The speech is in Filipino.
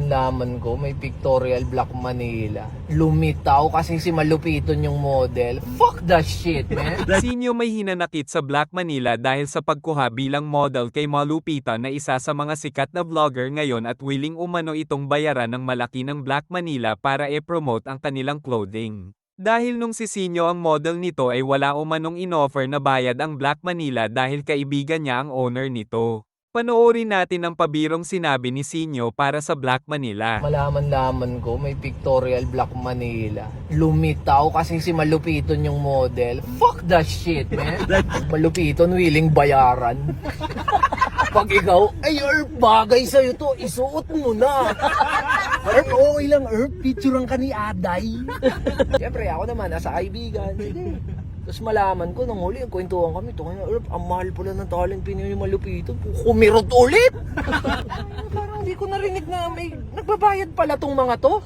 Malaman-laman ko, may pictorial Black Manila. Lumitaw kasi si Malupiton yung model. Fuck that shit, man. Sinyo may hinanakit sa Black Manila dahil sa pagkuha bilang model kay Malupiton na isa sa mga sikat na vlogger ngayon at willing umano itong bayaran ng malaki ng Black Manila para e-promote ang kanilang clothing. Dahil nung si Sinyo ang model nito ay wala umanong inoffer na bayad ang Black Manila dahil kaibigan niya ang owner nito. Panoorin natin ang pabirong sinabi ni Sinyo para sa Black Manila. Malaman-laman ko, may pictorial Black Manila. Lumitaw kasi si Malupiton yung model. Fuck that shit, man. Malupiton willing bayaran. Pag ikaw, ay Earth, bagay sa'yo to, isuot mo na. Earth, okay lang Earth, picturean ka ni Aday. Siyempre, ako naman, nasa kaibigan. Sige. Tapos malaman ko, nang huli, ang kwentuhan kami, ito kanya, Earth, ang mahal pala ng talent pinili Malupiton. Kumirot ulit! Parang hindi ko narinig na may nagbabayad pala tong mga to.